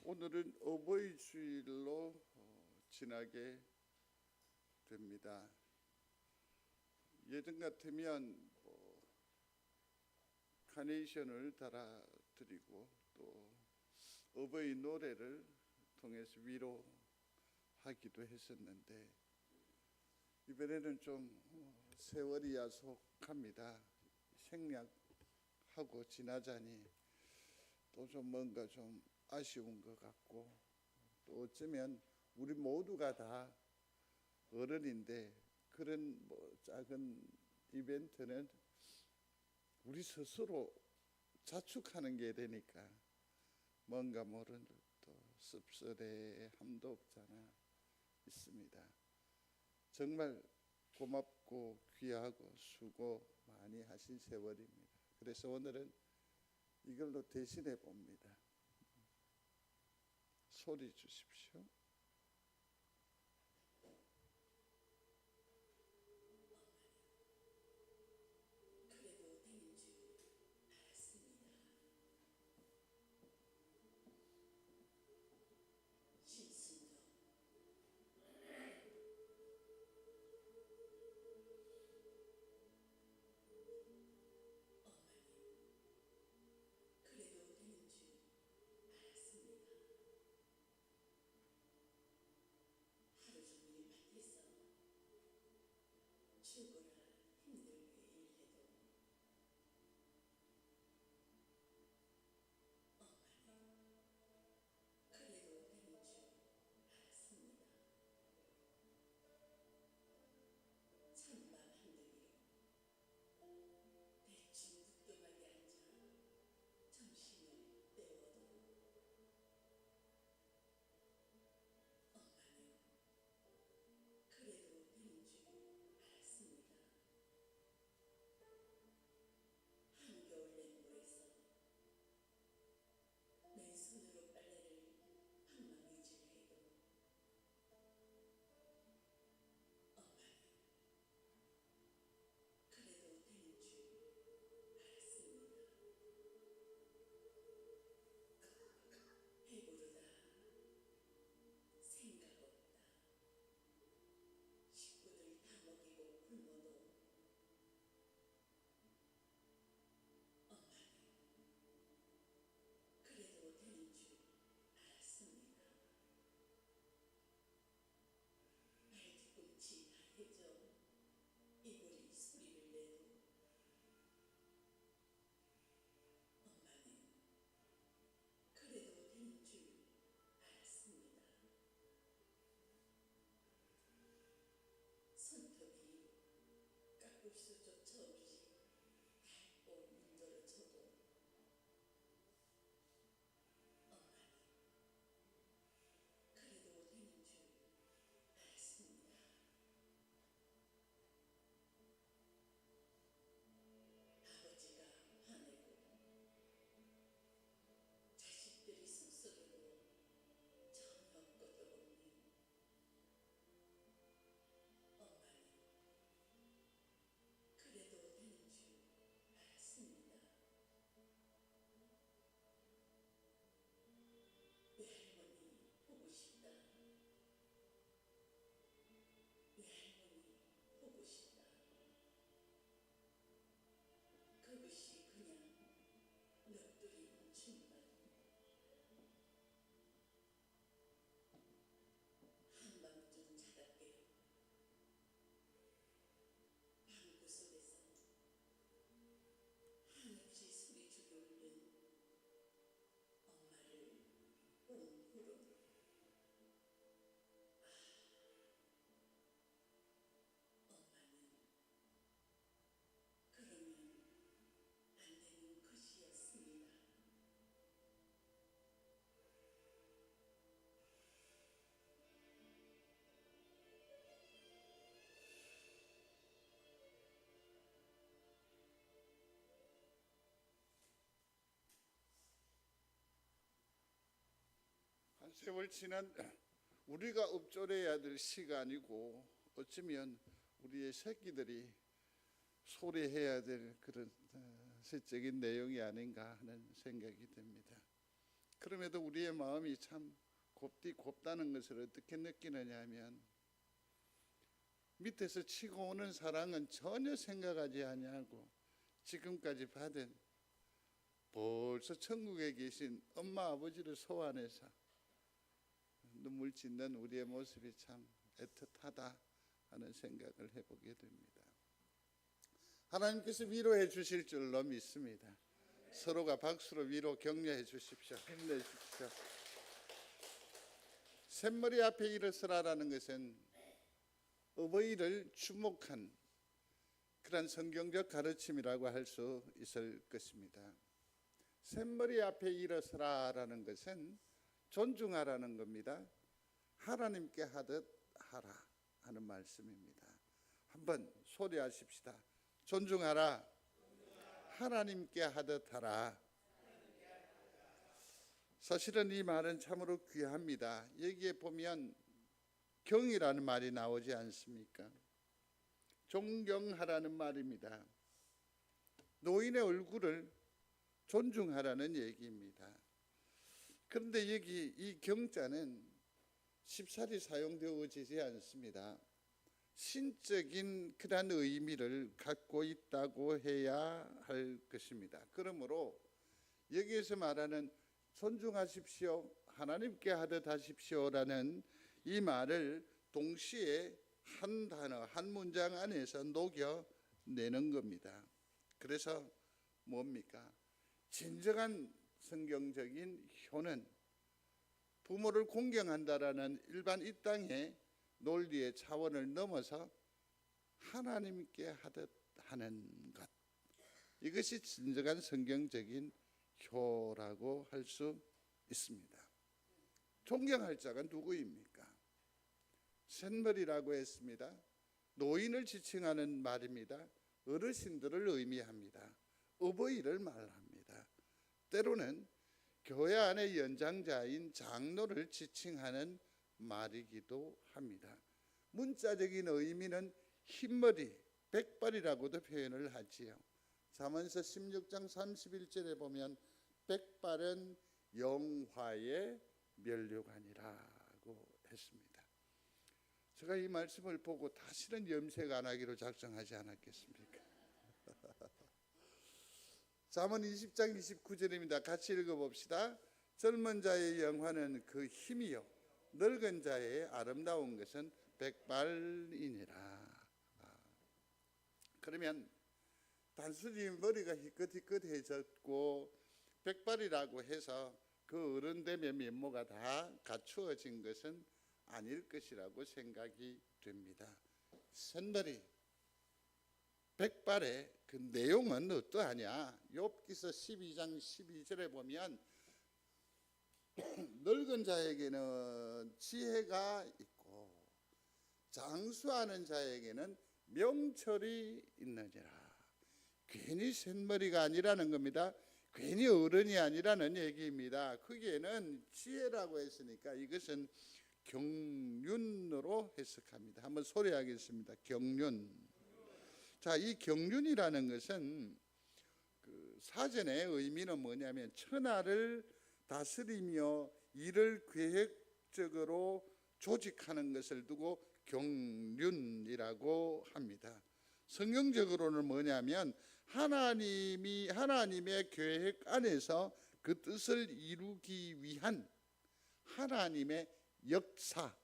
오늘은 어버이 주일로 지나게 됩니다. 예전 같으면 카네이션을 달아드리고 또 어버이 노래를 통해서 위로하기도 했었는데 이번에는 좀 세월이 야속합니다. 생략하고 지나자니 또 좀 뭔가 좀 아쉬운 것 같고, 또 어쩌면 우리 모두가 다 어른인데 그런 작은 이벤트는 우리 스스로 자축하는 게 되니까 뭔가 모르는 또 씁쓸해함도 없잖아 있습니다. 정말 고맙고 귀하고 수고 많이 하신 세월입니다. 그래서 오늘은 이걸로 대신해 봅니다. 소리 주십시오. 그래도 되는 줄 알았습니다. 신순도 어머니, 그래도 되는 줄 알았습니다. 하루 종일 밭에서 죽어라 힘들게 일해도 어머니, 그래도 되는 줄 알았습니다. 찬밥 한들이 대충 묵동하게 앉아 점심을 때워도 엄마는 그래도 되는 줄 알았습니다. 한겨울 냉물에서 맨손으로 빨래를 한방이질 해도 엄마는 그래도 되는 줄 알았습니다. 배부르다 생각 없다 식구들 다 먹이고 굶어도 엄마는 그래도 되는 줄 알았습니다. 발뒤꿈치 다 해져 이불이 소리를 내도 엄마는 그래도 되는 줄 알았습니다. 손톱이 깎을 수조차 없이 밟고 문드러 쳐도 엄마는 그래도 되는 줄 알았습니다. 아버지가 화내고 자식들이 쑥스러워 전혀 끄떡없는 엄마는 그래도 되는 줄 알았습니다. 외할머니 보고 싶다. 외할머니 보고 싶다. 그것이 그냥 넋두리 멈춘만 한밤중 자다 깨어 방구석에서 한없이 소리주게 울는 엄마를 본 후로 엄마는 그러면 안 되는 것이었습니다. 한 세월 지난 우리가 읊조려야 될 시간이고, 어쩌면 우리의 새끼들이 소리해야 될 그런 시적인 내용이 아닌가 하는 생각이 듭니다. 그럼에도 우리의 마음이 참 곱다는 것을 어떻게 느끼느냐 하면 밑에서 치고 오는 사랑은 전혀 생각하지 아니하고 지금까지 받은 벌써 천국에 계신 엄마 아버지를 소환해서 눈물 짓는 우리의 모습이 참 애틋하다 하는 생각을 해보게 됩니다. 하나님께서 위로해 주실 줄로 믿습니다. 서로가 박수로 위로 격려해 주십시오. 힘내십시오. 샘머리 앞에 일어서라라는 것은 어버이를 주목한 그런 성경적 가르침이라고 할 수 있을 것입니다. 샘머리 앞에 일어서라라는 것은 존중하라는 겁니다. 하나님께 하듯 하라 하는 말씀입니다. 한번 소리하십시다. 존중하라. 하나님께 하듯 하라. 사실은 이 말은 참으로 귀합니다. 여기에 보면 경이라는 말이 나오지 않습니까? 존경하라는 말입니다. 노인의 얼굴을 존중하라는 얘기입니다. 그런데 여기 이 경자는 쉽사리 사용되어지지 않습니다. 신적인 그런 의미를 갖고 있다고 해야 할 것입니다. 그러므로 여기에서 말하는 존중하십시오, 하나님께 하듯 하십시오라는 이 말을 동시에 한 단어, 한 문장 안에서 녹여내는 겁니다. 그래서 뭡니까? 진정한 성경적인 효는 부모를 공경한다라는 일반 이 땅의 논리의 차원을 넘어서 하나님께 하듯 하는 것, 이것이 진정한 성경적인 효라고 할 수 있습니다. 존경할 자가 누구입니까? 샘머리라고 했습니다. 노인을 지칭하는 말입니다. 어르신들을 의미합니다. 어버이를 말합니다. 때로는 교회 안의 연장자인 장로를 지칭하는 말이기도 합니다. 문자적인 의미는 흰머리, 백발이라고도 표현을 하지요. 잠언서 16장 31절에 보면 백발은 영화의 면류관이라고 했습니다. 제가 이 말씀을 보고 다시는 염색 안 하기로 작정하지 않았겠습니까? 잠언 20장 29절입니다. 같이 읽어봅시다. 젊은 자의 영화는 그 힘이요 늙은 자의 아름다운 것은 백발이니라. 그러면 단순히 머리가 희끗희끗해졌고 백발이라고 해서 그 어른됨의 면모가 다 갖추어진 것은 아닐 것이라고 생각이 됩니다. 샘머리, 백발의 그 내용은 어떠하냐? 욥기서 12장 12절에 보면 늙은 자에게는 지혜가 있고 장수하는 자에게는 명철이 있느니라. 괜히 샘머리가 아니라는 겁니다. 괜히 어른이 아니라는 얘기입니다. 거기에는 지혜라고 했으니까 이것은 경륜으로 해석합니다. 한번 소리하겠습니다. 경륜. 자, 이 경륜이라는 것은 그 사전의 의미는 뭐냐면 천하를 다스리며 일을 계획적으로 조직하는 것을 두고 경륜이라고 합니다. 성경적으로는 뭐냐면 하나님의 계획 안에서 그 뜻을 이루기 위한 하나님의 역사,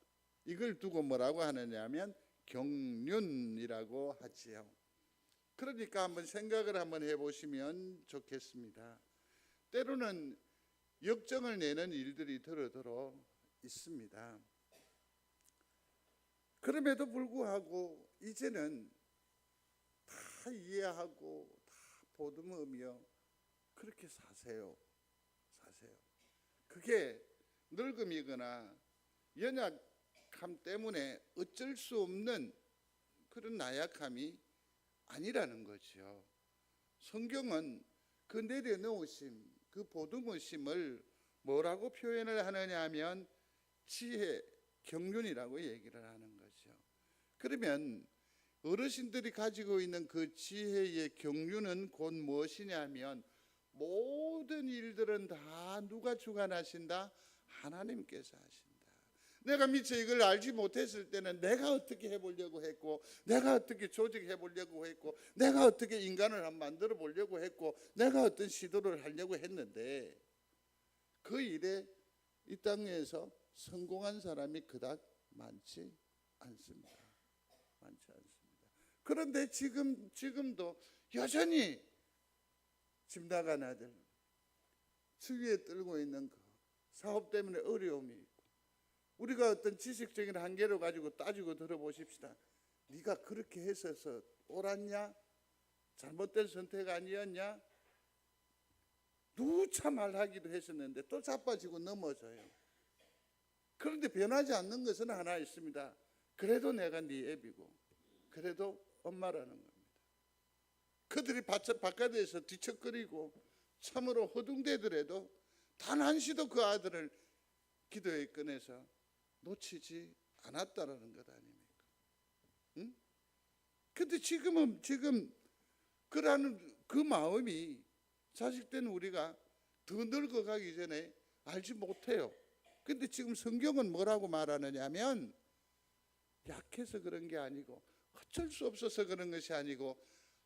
이걸 두고 뭐라고 하느냐면 경륜이라고 하지요. 그러니까 한번 생각을 한번 해보시면 좋겠습니다. 때로는 역정을 내는 일들이 더러더러 있습니다. 그럼에도 불구하고 이제는 다 이해하고 다 보듬으며 그렇게 사세요. 그게 늙음이거나 연약함 때문에 어쩔 수 없는 그런 나약함이 아니라는 거죠. 성경은 그 내려놓으심, 그 보듬으심을 뭐라고 표현을 하느냐 하면 지혜, 경륜이라고 얘기를 하는 거죠. 그러면 어르신들이 가지고 있는 그 지혜의 경륜은 곧 무엇이냐면 모든 일들은 다 누가 주관하신다? 하나님께서 하신다. 내가 미처 이걸 알지 못했을 때는 내가 어떻게 해보려고 했고, 내가 어떻게 조직해 보려고 했고, 내가 어떻게 인간을 한번 만들어 보려고 했고, 내가 어떤 시도를 하려고 했는데, 그 일에 이 땅에서 성공한 사람이 그닥 많지 않습니다. 많지 않습니다. 그런데 지금도 여전히 집 나간 아들, 추위에 떨고 있는 그 사업 때문에 어려움이 있고, 우리가 어떤 지식적인 한계를 가지고 따지고 들어보십시다. 네가 그렇게 했어서 옳았냐? 잘못된 선택 아니었냐? 누차 말하기도 했었는데 또 자빠지고 넘어져요. 그런데 변하지 않는 것은 하나 있습니다. 그래도 내가 네 애비고, 그래도 엄마라는 겁니다. 그들이 바깥에서 뒤척거리고 참으로 허둥대더라도 단 한시도 그 아들을 기도에 꺼내서 놓치지 않았다라는 것 아닙니까? 응? 근데 지금 그러는 그 마음이 자식된 우리가 더 늙어가기 전에 알지 못해요. 근데 지금 성경은 뭐라고 말하느냐면, 약해서 그런 게 아니고 어쩔 수 없어서 그런 것이 아니고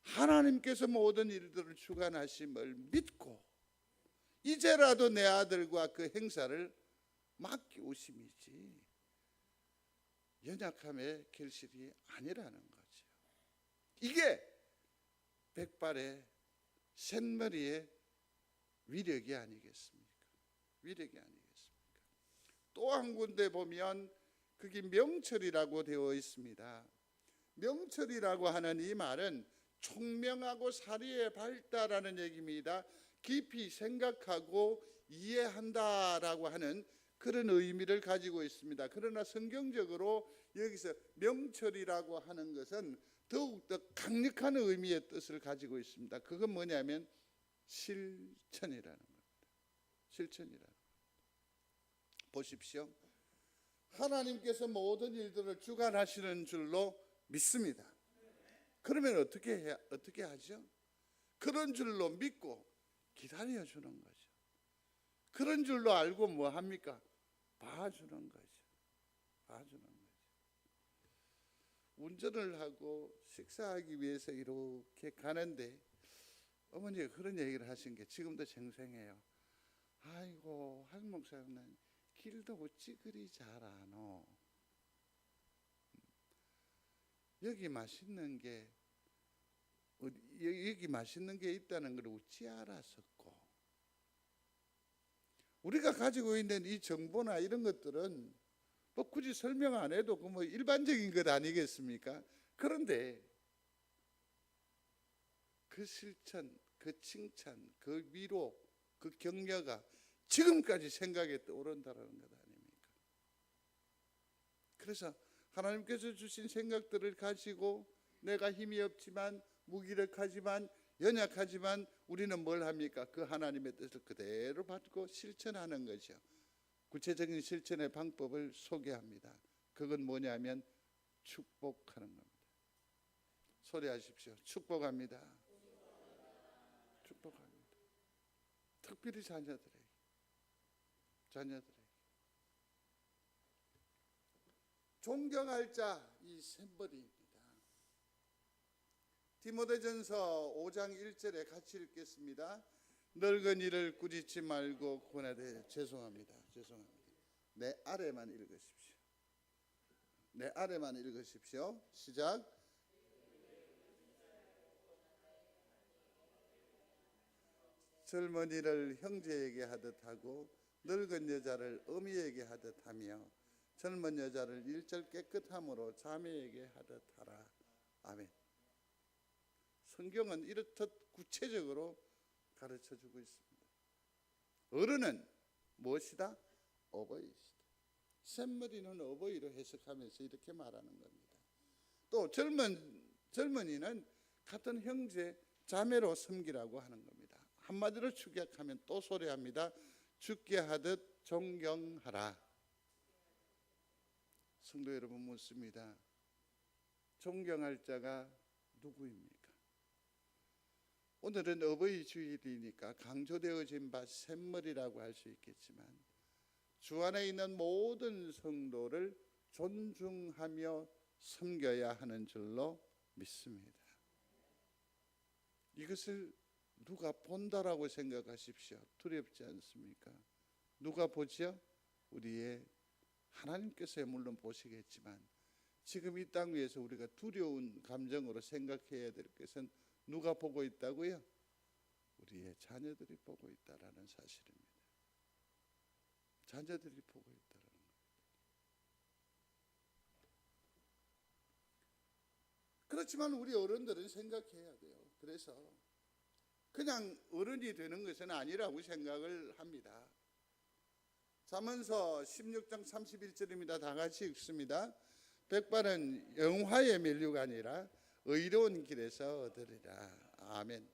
하나님께서 모든 일들을 주관하심을 믿고 이제라도 내 아들과 그 행사를 맡기우심이지 연약함의 결실이 아니라는 거죠. 이게 백발의 샛머리의 위력이 아니겠습니까? 위력이 아니겠습니까? 또 한 군데 보면 그게 명철이라고 되어 있습니다. 명철이라고 하는 이 말은 총명하고 사리에 밝다라는 얘기입니다. 깊이 생각하고 이해한다라고 하는 그런 의미를 가지고 있습니다. 그러나 성경적으로 여기서 명철이라고 하는 것은 더욱더 강력한 의미의 뜻을 가지고 있습니다. 그건 뭐냐면 실천이라는 겁니다. 실천이라는 겁니다. 보십시오. 하나님께서 모든 일들을 주관하시는 줄로 믿습니다. 그러면 어떻게 하죠? 그런 줄로 믿고 기다려 주는 거죠. 그런 줄로 알고 뭐 합니까? 봐주는 거죠. 봐주는 거죠. 운전을 하고 식사하기 위해서 이렇게 가는데 어머니가 그런 얘기를 하신 게 지금도 생생해요. 아이고 한 목사는 길도 어찌 그리 잘 아노. 여기 맛있는 게 있다는 걸 어찌 알았었고, 우리가 가지고 있는 이 정보나 이런 것들은 뭐 굳이 설명 안 해도 그 뭐 일반적인 것 아니겠습니까? 그런데 그 실천, 그 칭찬, 그 위로, 그 격려가 지금까지 생각에 떠오른다는 것 아닙니까? 그래서 하나님께서 주신 생각들을 가지고 내가 힘이 없지만, 무기력하지만, 연약하지만 우리는 뭘 합니까? 그 하나님의 뜻을 그대로 받고 실천하는 거죠. 구체적인 실천의 방법을 소개합니다. 그건 뭐냐면 축복하는 겁니다. 소리하십시오. 축복합니다. 축복합니다. 특별히 자녀들에게 존경할 자, 이 샘벌입니다. 디모데전서 5장 1절에 같이 읽겠습니다. 늙은이를 꾸짖지 말고 권하되 죄송합니다. 내 아래만 읽으십시오. 시작. 젊은이를 형제에게 하듯 하고 늙은 여자를 어미에게 하듯 하며 젊은 여자를 일절 깨끗함으로 자매에게 하듯 하라. 아멘. 성경은 이렇듯 구체적으로 가르쳐주고 있습니다. 어른은 무엇이다? 어버이시다. 샘머리는 어버이로 해석하면서 이렇게 말하는 겁니다. 또 젊은이는 같은 형제, 자매로 섬기라고 하는 겁니다. 한마디로 축약하면 또 소리합니다. 죽게 하듯 존경하라. 성도 여러분 묻습니다. 존경할 자가 누구입니까? 오늘은 어버이 주일이니까 강조되어진 바 샘물이라고 할 수 있겠지만 주 안에 있는 모든 성도를 존중하며 섬겨야 하는 줄로 믿습니다. 이것을 누가 본다라고 생각하십시오. 두렵지 않습니까? 누가 보죠? 우리의 하나님께서 물론 보시겠지만 지금 이 땅 위에서 우리가 두려운 감정으로 생각해야 될 것은 누가 보고 있다고요? 우리의 자녀들이 보고 있다라는 사실입니다. 자녀들이 보고 있다라는 거예요. 그렇지만 우리 어른들은 생각해야 돼요. 그래서 그냥 어른이 되는 것은 아니라고 생각을 합니다. 잠언서 16장 31절입니다. 다 같이 읽습니다. 백발은 영화의 면류가 아니라 의로운 길에서 얻으리라. 아멘.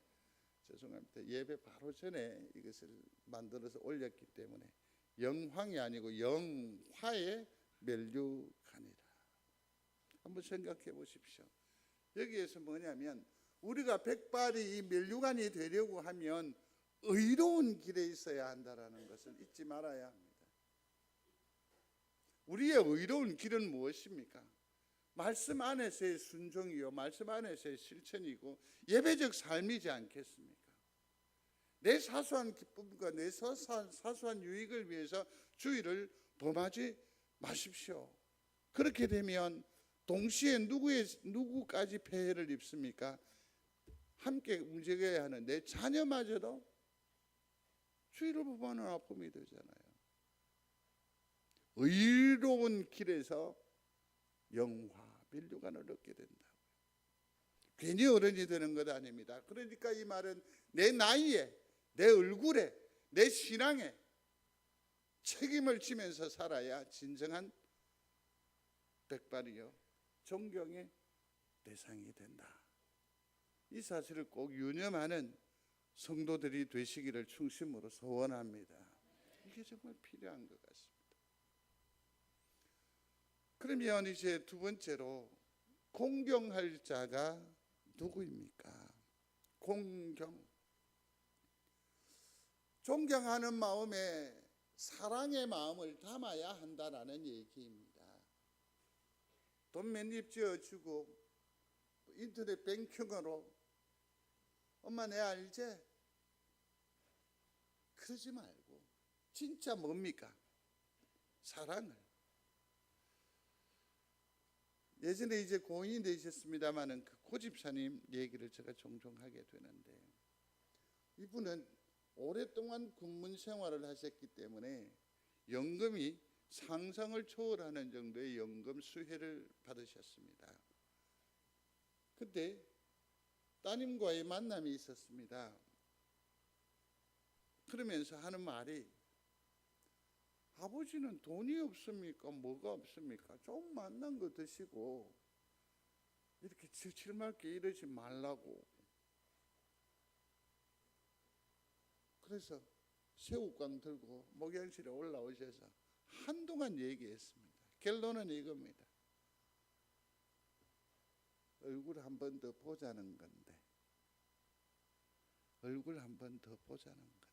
죄송합니다. 예배 바로 전에 이것을 만들어서 올렸기 때문에 영황이 아니고 영화의 면류가니라. 한번 생각해 보십시오. 여기에서 뭐냐면 우리가 백발이 이 면류관이 되려고 하면 의로운 길에 있어야 한다라는 것을 잊지 말아야 합니다. 우리의 의로운 길은 무엇입니까? 말씀 안에서의 순종이요, 말씀 안에서의 실천이고 예배적 삶이지 않겠습니까? 내 사소한 기쁨과 내 사소한 유익을 위해서 주의를 범하지 마십시오. 그렇게 되면 동시에 누구까지 폐해를 입습니까? 함께 움직여야 하는 내 자녀마저도 주의를 범하는 아픔이 되잖아요. 의로운 길에서 영화, 면류관을 얻게 된다고요. 괜히 어른이 되는 것 아닙니다. 그러니까 이 말은 내 나이에, 내 얼굴에, 내 신앙에 책임을 지면서 살아야 진정한 백발이요 존경의 대상이 된다. 이 사실을 꼭 유념하는 성도들이 되시기를 충심으로 소원합니다. 이게 정말 필요한 것 같습니다. 그러면 이제 두 번째로 공경할 자가 누구입니까? 공경. 존경하는 마음에 사랑의 마음을 담아야 한다라는 얘기입니다. 돈 몇 입 지어주고 인터넷 뱅킹으로 엄마 내 알지? 그러지 말고 진짜 뭡니까? 사랑을. 예전에 이제 고인이 되셨습니다마는 그 고집사님 얘기를 제가 종종 하게 되는데 이분은 오랫동안 군문 생활을 하셨기 때문에 연금이 상상을 초월하는 정도의 연금 수혜를 받으셨습니다. 그때 따님과의 만남이 있었습니다. 그러면서 하는 말이 아버지는 돈이 없습니까? 뭐가 없습니까? 좀 만난 거 드시고 이렇게 칠칠맞게 이러지 말라고. 그래서 새우깡 들고 목욕실에 올라오셔서 한동안 얘기했습니다. 결론은 이겁니다. 얼굴 한 번 더 보자는 건데, 얼굴 한 번 더 보자는 건데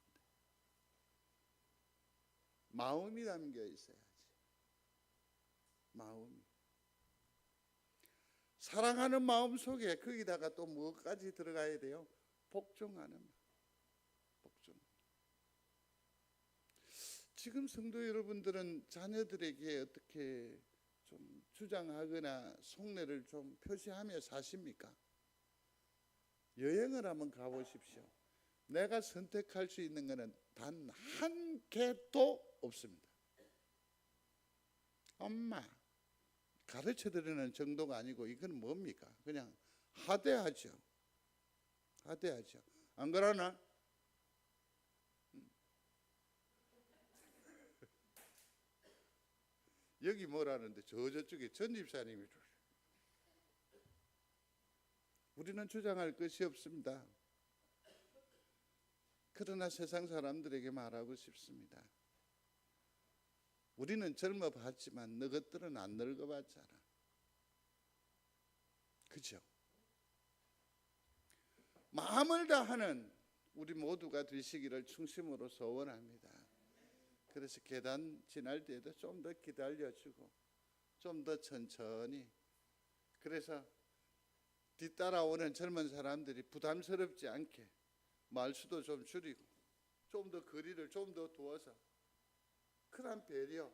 마음이 담겨 있어야지. 마음이. 사랑하는 마음 속에 거기다가 또 무엇까지 들어가야 돼요? 복종하는 마음. 복종. 지금 성도 여러분들은 자녀들에게 어떻게 좀 주장하거나 속내를 좀 표시하며 사십니까? 여행을 한번 가보십시오. 내가 선택할 수 있는 것은 단 한 개도 없습니다. 엄마 가르쳐드리는 정도가 아니고 이건 뭡니까? 그냥 하대하죠. 하대하죠. 안 그러나? 여기 뭐라는데 저쪽에 전집사님이 우리는 주장할 것이 없습니다. 그러나 세상 사람들에게 말하고 싶습니다. 우리는 젊어 봤지만 너것들은 안 늙어 봤잖아. 그죠? 마음을 다하는 우리 모두가 되시기를 중심으로 소원합니다. 그래서 계단 지날 때에도 좀 더 기다려주고 좀 더 천천히, 그래서 뒤따라오는 젊은 사람들이 부담스럽지 않게 말수도 좀 줄이고 좀 더 거리를 좀 더 두어서 그러한 배려,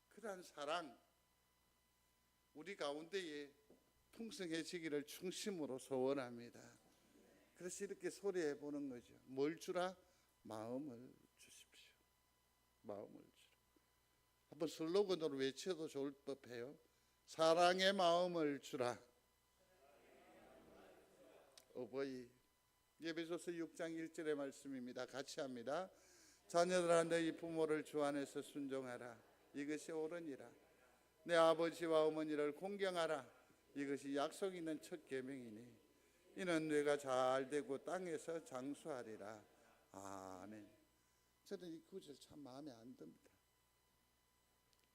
그러한 사랑 우리 가운데에 풍성해지기를 중심으로 소원합니다. 그래서 이렇게 소리해 보는 거죠. 뭘 주라? 마음을 주십시오. 마음을 주라. 한번 슬로건으로 외쳐도 좋을 법해요. 사랑의 마음을 주라. 어버이. 예배소서 6장 1절의 말씀입니다. 같이 합니다. 자녀들아 너희 부모를 주 안에서 순종하라. 이것이 옳으니라. 내 아버지와 어머니를 공경하라. 이것이 약속 있는 첫 계명이니 이는 뇌가 잘 되고 땅에서 장수하리라. 아멘. 저는 이 구절 참 마음에 안 듭니다.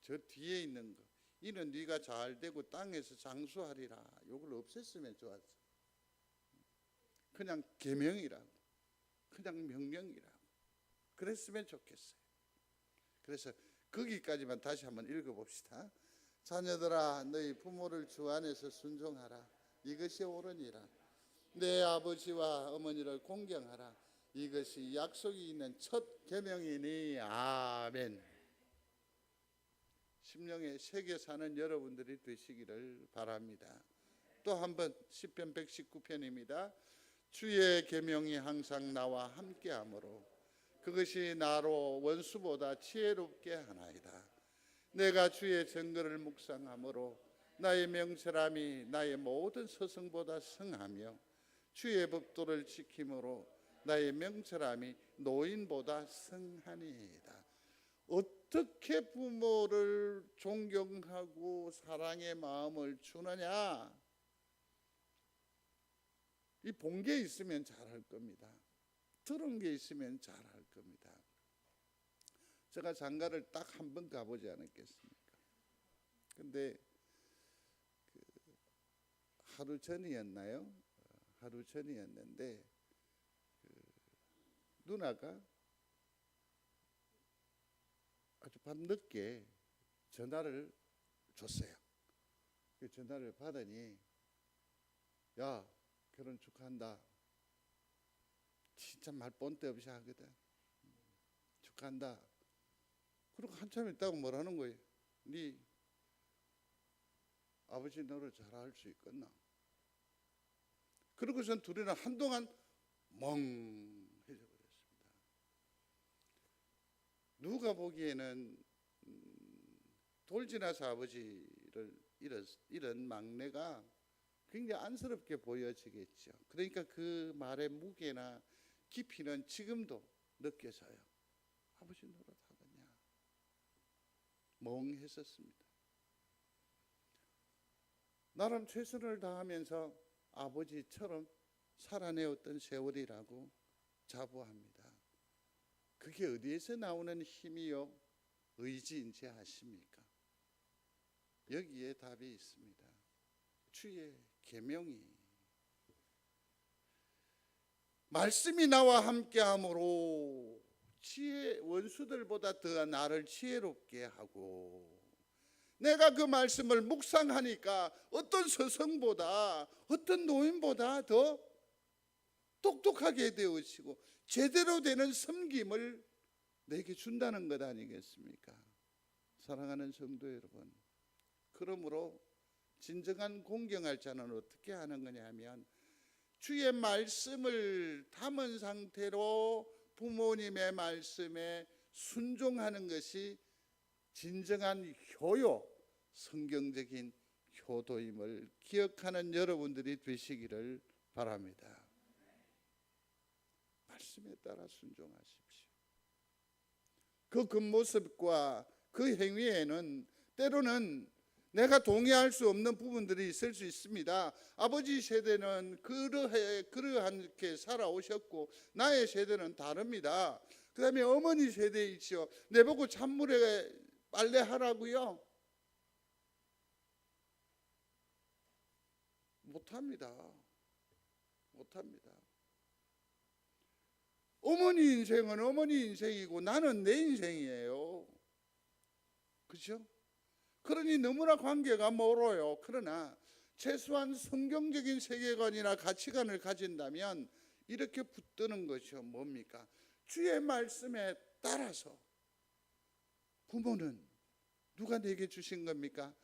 저 뒤에 있는 거, 이는 네가 잘 되고 땅에서 장수하리라, 이걸 없앴으면 좋았어. 그냥 계명이라고, 그냥 명령이라고 그랬으면 좋겠어요. 그래서 거기까지만 다시 한번 읽어봅시다. 자녀들아 너희 부모를 주 안에서 순종하라. 이것이 옳으니라. 내 아버지와 어머니를 공경하라. 이것이 약속이 있는 첫 계명이니. 아멘. 심령의 새겨 사는 여러분들이 되시기를 바랍니다. 또 한번 시편 119편입니다. 주의 계명이 항상 나와 함께하므로 그것이 나로 원수보다 지혜롭게 하나이다. 내가 주의 증거를 묵상하므로 나의 명철함이 나의 모든 서성보다 성하며 주의 법도를 지킴으로 나의 명철함이 노인보다 성하니이다. 어떻게 부모를 존경하고 사랑의 마음을 주느냐? 이 본 게 있으면 잘할 겁니다. 들은 게 있으면 잘할 겁니다. 제가 장가를 딱 한 번 가보지 않았겠습니까? 근데 하루 전이었나요? 하루 전이었는데 누나가 아주 밤늦게 전화를 줬어요. 그 전화를 받으니 야 결혼 축하한다. 진짜 말 본데 없이 하거든. 축하한다. 그리고 한참 있다고 뭐라는 거예요. 네 아버지 너를 잘할 수 있겠나? 그러고선 둘이는 한동안 멍해져 버렸습니다. 누가 보기에는 돌지나서 아버지를 잃은 막내가 굉장히 안쓰럽게 보여지겠죠. 그러니까 그 말의 무게나 깊이는 지금도 느껴져요. 아버지 노릇하겠냐? 멍했었습니다. 나름 최선을 다하면서 아버지처럼 살아내었던 세월이라고 자부합니다. 그게 어디에서 나오는 힘이요 의지인지 아십니까? 여기에 답이 있습니다. 주의 계명이, 말씀이 나와 함께함으로 지혜 원수들보다 더 나를 지혜롭게 하고, 내가 그 말씀을 묵상하니까 어떤 스승보다 어떤 노인보다 더 똑똑하게 되어지고 제대로 되는 섬김을 내게 준다는 것 아니겠습니까? 사랑하는 성도 여러분, 그러므로 진정한 공경할 자는 어떻게 하는 거냐면 주의 말씀을 담은 상태로 부모님의 말씀에 순종하는 것이 진정한 효요, 성경적인 효도임을 기억하는 여러분들이 되시기를 바랍니다. 말씀에 따라 순종하십시오. 그 겉모습과 그 행위에는 때로는 내가 동의할 수 없는 부분들이 있을 수 있습니다. 아버지 세대는 그러하게 살아오셨고 나의 세대는 다릅니다. 그 다음에 어머니 세대 있죠. 내보고 찬물에 빨래하라고요? 못합니다. 어머니 인생은 어머니 인생이고 나는 내 인생이에요. 그죠? 그러니 너무나 관계가 멀어요. 그러나 최소한 성경적인 세계관이나 가치관을 가진다면 이렇게 붙드는 것이요. 뭡니까? 주의 말씀에 따라서 부모는 누가 내게 주신 겁니까?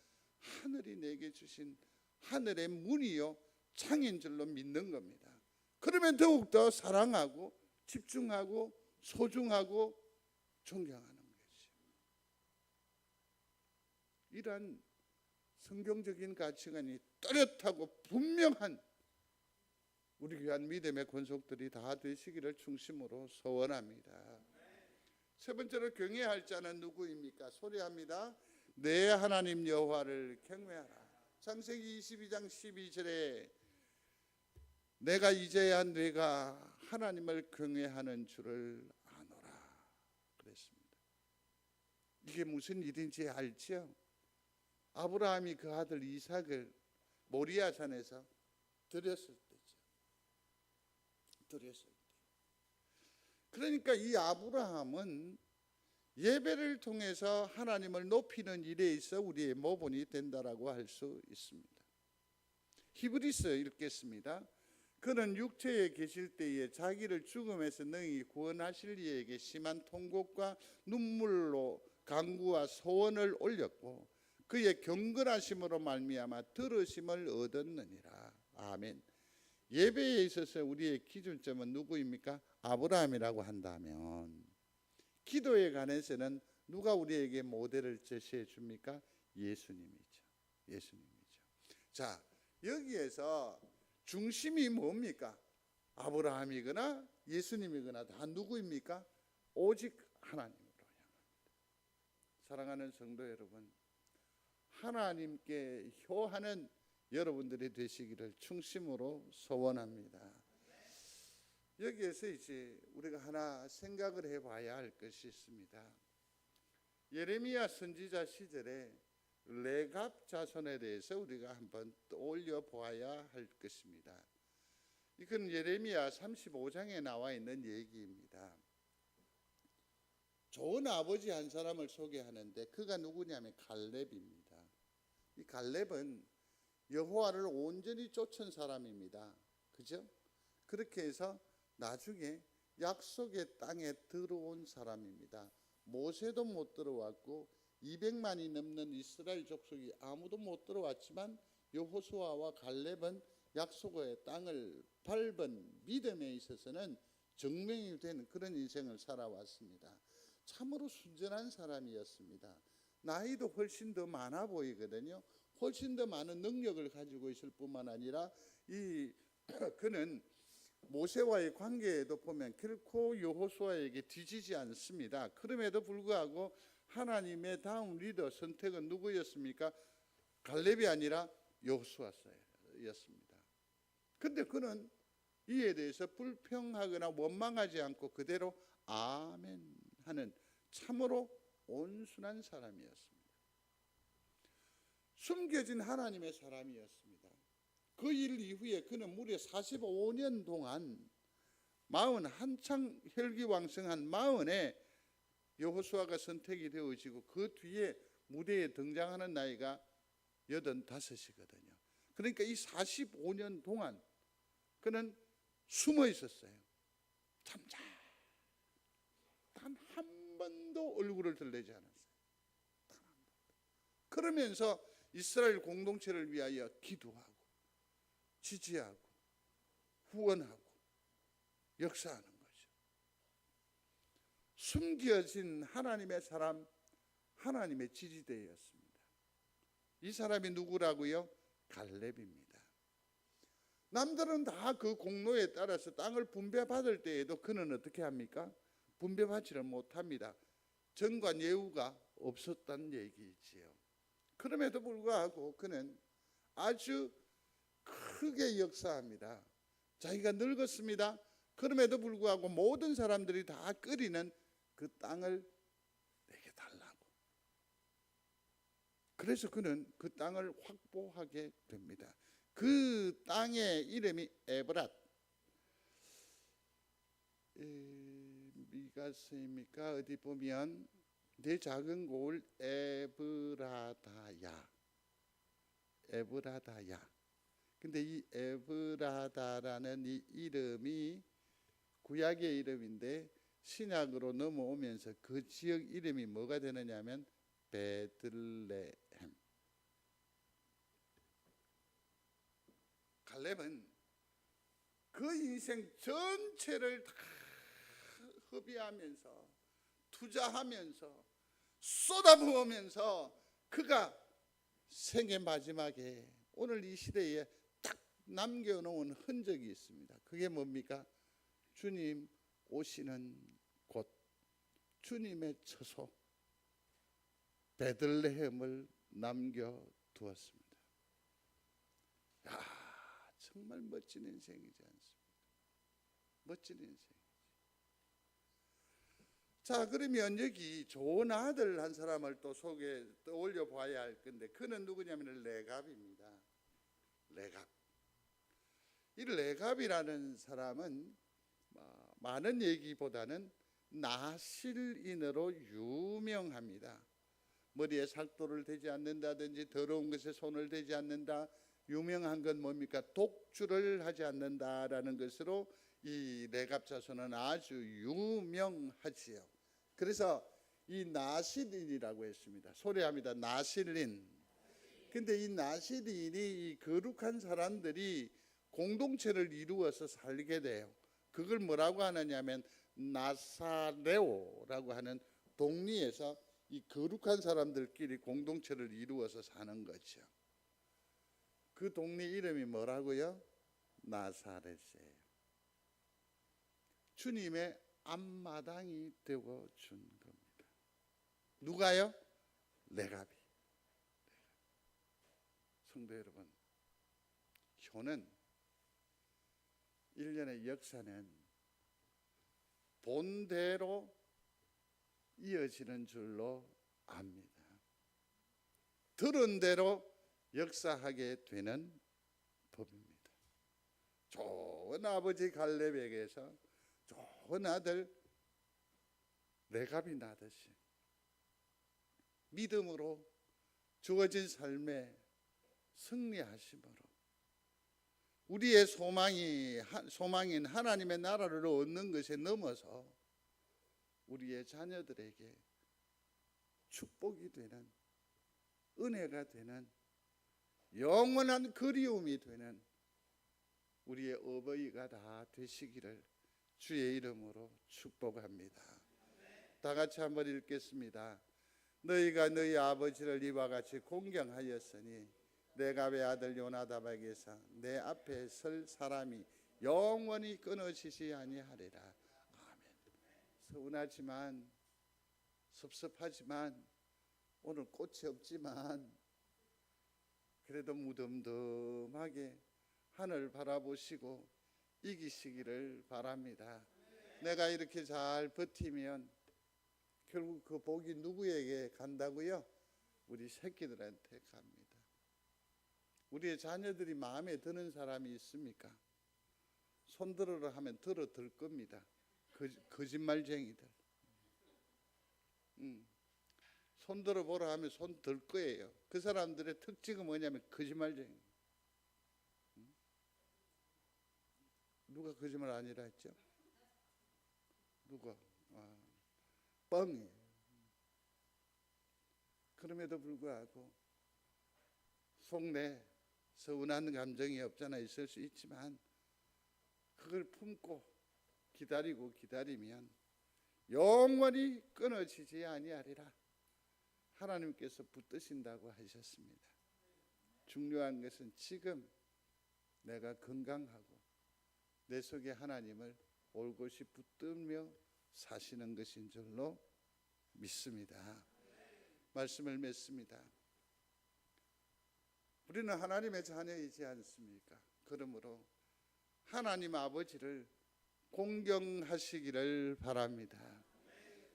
하늘이 내게 주신 하늘의 문이요 창인 줄로 믿는 겁니다. 그러면 더욱더 사랑하고 집중하고 소중하고 존경하는 것이죠. 이러한 성경적인 가치관이 뚜렷하고 분명한 우리 귀한 믿음의 권속들이 다 되시기를 중심으로 소원합니다. 세 번째로 경외할 자는 누구입니까? 소리합니다. 내 하나님 여호와를 경외하라. 창세기 22장 12절에 내가 이제야 네가 하나님을 경외하는 줄을 아노라 그랬습니다. 이게 무슨 일인지 알죠? 아브라함이 그 아들 이삭을 모리아 산에서 드렸을 때죠. 드렸을 때. 그러니까 이 아브라함은 예배를 통해서 하나님을 높이는 일에 있어 우리의 모본이 된다라고 할 수 있습니다. 히브리서 읽겠습니다. 그는 육체에 계실 때에 자기를 죽음에서 능히 구원하실 이에게 심한 통곡과 눈물로 간구와 소원을 올렸고 그의 경건하심으로 말미암아 들으심을 얻었느니라. 아멘. 예배에 있어서 우리의 기준점은 누구입니까? 아브라함이라고 한다면 기도에 관해서는 누가 우리에게 모델을 제시해 줍니까? 예수님이죠. 예수님이죠. 자, 여기에서 중심이 뭡니까? 아브라함이거나 예수님이거나 다 누구입니까? 오직 하나님으로 향합니다. 사랑하는 성도 여러분, 하나님께 효하는 여러분들이 되시기를 충심으로 소원합니다. 여기에서 이제 우리가 하나 생각을 해봐야 할 것이 있습니다. 예레미야 선지자 시절에 레갑 자손에 대해서 우리가 한번 떠올려 보아야 할 것입니다. 이건 예레미야 35장에 나와 있는 얘기입니다. 좋은 아버지 한 사람을 소개하는데 그가 누구냐면 갈렙입니다. 이 갈렙은 여호와를 온전히 쫓은 사람입니다. 그죠? 그렇게 해서 나중에 약속의 땅에 들어온 사람입니다. 모세도 못 들어왔고 200만이 넘는 이스라엘 족속이 아무도 못 들어왔지만 여호수아와 갈렙은 약속의 땅을 밟은 믿음에 있어서는 증명이 된 그런 인생을 살아왔습니다. 참으로 순전한 사람이었습니다. 나이도 훨씬 더 많아 보이거든요. 훨씬 더 많은 능력을 가지고 있을 뿐만 아니라 그는 모세와의 관계에도 보면 결코 여호수아에게 뒤지지 않습니다. 그럼에도 불구하고 하나님의 다음 리더 선택은 누구였습니까? 갈렙이 아니라 여호수아였습니다. 그런데 그는 이에 대해서 불평하거나 원망하지 않고 그대로 아멘 하는 참으로 온순한 사람이었습니다. 숨겨진 하나님의 사람이었습니다. 그 일 이후에 그는 무려 45년 동안 한창 혈기왕성한 40에 여호수아가 선택이 되어지고 그 뒤에 무대에 등장하는 나이가 85이거든요. 그러니까 이 45년 동안 그는 숨어 있었어요. 잠잠. 단 한 번도 얼굴을 드러내지 않았어요. 단 한 번도. 그러면서 이스라엘 공동체를 위하여 기도하고 지지하고 후원하고 역사하는 거죠. 숨겨진 하나님의 사람, 하나님의 지지대였습니다. 이 사람이 누구라고요? 갈렙입니다. 남들은 다 그 공로에 따라서 땅을 분배받을 때에도 그는 어떻게 합니까? 분배받지를 못합니다. 정과 예우가 없었다는 얘기지요. 그럼에도 불구하고 그는 아주 크게 역사합니다. 자기가 늙었습니다. 그럼에도 불구하고 모든 사람들이 다 끓이는 그 땅을 내게 달라고. 그래서 그는 그 땅을 확보하게 됩니다. 그 땅의 이름이 에브랏. 어디가 쓰입니까? 어디 보면 내 작은 고을 에브라다야. 근데 이 에브라다라는 이 이름이 구약의 이름인데 신약으로 넘어오면서 그 지역 이름이 뭐가 되느냐면 베들레헴. 갈렙은 그 인생 전체를 다 허비하면서 투자하면서 쏟아부으면서 그가 생애 마지막에 오늘 이 시대에 딱 남겨놓은 흔적이 있습니다. 그게 뭡니까? 주님 오시는 곳, 주님의 처소 베들레헴을 남겨두었습니다. 정말 멋진 인생이지 않습니까? 멋진 인생. 자, 그러면 여기 좋은 아들 한 사람을 또 떠올려 봐야 할 건데 그는 누구냐면 레갑입니다. 레갑. 이 레갑이라는 사람은 많은 얘기보다는 나실인으로 유명합니다. 머리에 살도를 대지 않는다든지 더러운 것에 손을 대지 않는다. 유명한 건 뭡니까? 독주를 하지 않는다라는 것으로 이 레갑 자손은 아주 유명하지요. 그래서 이 나실인이라고 했습니다. 소리합니다. 나실인. 근데 이 나실인이 이 거룩한 사람들이 공동체를 이루어서 살게 돼요. 그걸 뭐라고 하느냐면 나사레오라고 하는 동리에서 이 거룩한 사람들끼리 공동체를 이루어서 사는 거죠. 그 동네 이름이 뭐라고요? 나사렛이에요. 주님의 앞마당이 되어 준 겁니다. 누가요? 레갑이. 성도 여러분, 효는 1년의 역사는 본대로 이어지는 줄로 압니다. 들은 대로 역사하게 되는 법입니다. 좋은 아버지 갈렙에게서 좋은 아들 레갑이 나듯이 믿음으로 주어진 삶에 승리하심으로 우리의 소망인 하나님의 나라를 얻는 것에 넘어서 우리의 자녀들에게 축복이 되는, 은혜가 되는, 영원한 그리움이 되는 우리의 어버이가 다 되시기를 주의 이름으로 축복합니다. 다 같이 한번 읽겠습니다. 너희가 너희 아버지를 이와 같이 공경하였으니 레갑의 아들 요나답에게서 내 앞에 설 사람이 영원히 끊어지지 아니하리라. 아멘. 서운하지만 섭섭하지만 오늘 꽃이 없지만 그래도 무덤덤하게 하늘 바라보시고 이기시기를 바랍니다. 내가 이렇게 잘 버티면 결국 그 복이 누구에게 간다고요? 우리 새끼들한테 갑니다. 우리의 자녀들이 마음에 드는 사람이 있습니까? 손들어라 하면 들어들 겁니다. 거짓말쟁이들. 손들어 보라 하면 손 들 거예요. 그 사람들의 특징은 뭐냐면 거짓말쟁이. 누가 거짓말 아니라 했죠? 누가? 뻥이에요. 그럼에도 불구하고 속내 서운한 감정이 없잖아. 있을 수 있지만 그걸 품고 기다리면 영원히 끊어지지 아니하리라. 하나님께서 붙드신다고 하셨습니다. 중요한 것은 지금 내가 건강하고 내 속에 하나님을 올곧이 붙들며 사시는 것인 줄로 믿습니다. 말씀을 맺습니다. 우리는 하나님의 자녀이지 않습니까? 그러므로 하나님 아버지를 공경하시기를 바랍니다.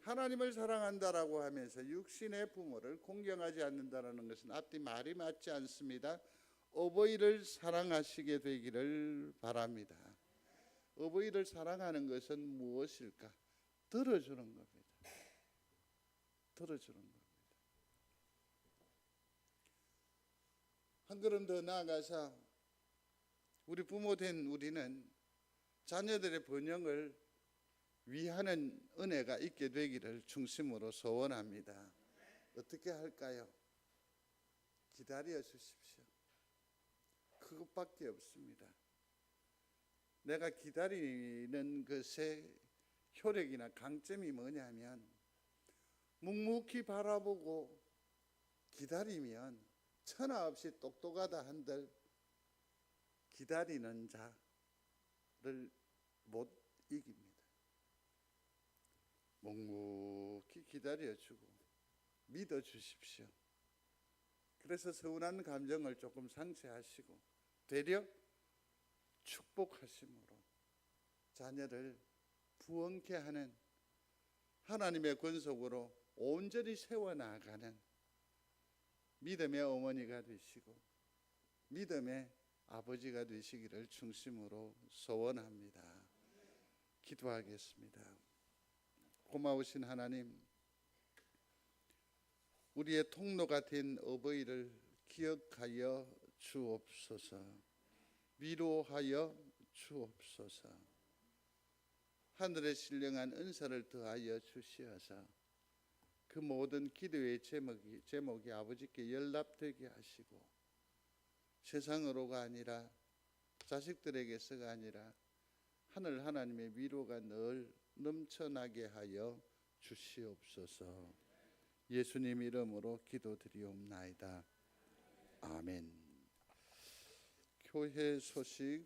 하나님을 사랑한다라고 하면서 육신의 부모를 공경하지 않는다라는 것은 앞뒤 말이 맞지 않습니다. 어버이를 사랑하시게 되기를 바랍니다. 어버이를 사랑하는 것은 무엇일까? 들어주는 겁니다. 들어주는 겁니다. 한 걸음 더 나아가서 우리 부모 된 우리는 자녀들의 번영을 위하는 은혜가 있게 되기를 중심으로 소원합니다. 어떻게 할까요? 기다려 주십시오. 그것밖에 없습니다. 내가 기다리는 것의 효력이나 강점이 뭐냐면 묵묵히 바라보고 기다리면 천하 없이 똑똑하다 한들 기다리는 자를 못 이깁니다. 묵묵히 기다려주고 믿어주십시오. 그래서 서운한 감정을 조금 상쇄하시고 되려 축복하심으로 자녀를 부흥케 하는 하나님의 권속으로 온전히 세워나가는 믿음의 어머니가 되시고 믿음의 아버지가 되시기를 중심으로 소원합니다. 기도하겠습니다. 고마우신 하나님, 우리의 통로가 된 어버이를 기억하여 주옵소서. 위로하여 주옵소서. 하늘에 신령한 은사를 더하여 주시어서 그 모든 기도의 제목이 아버지께 연락되게 하시고 세상으로가 아니라 자식들에게서가 아니라 하늘 하나님의 위로가 늘 넘쳐나게 하여 주시옵소서. 예수님 이름으로 기도드리옵나이다. 아멘. 교회 소식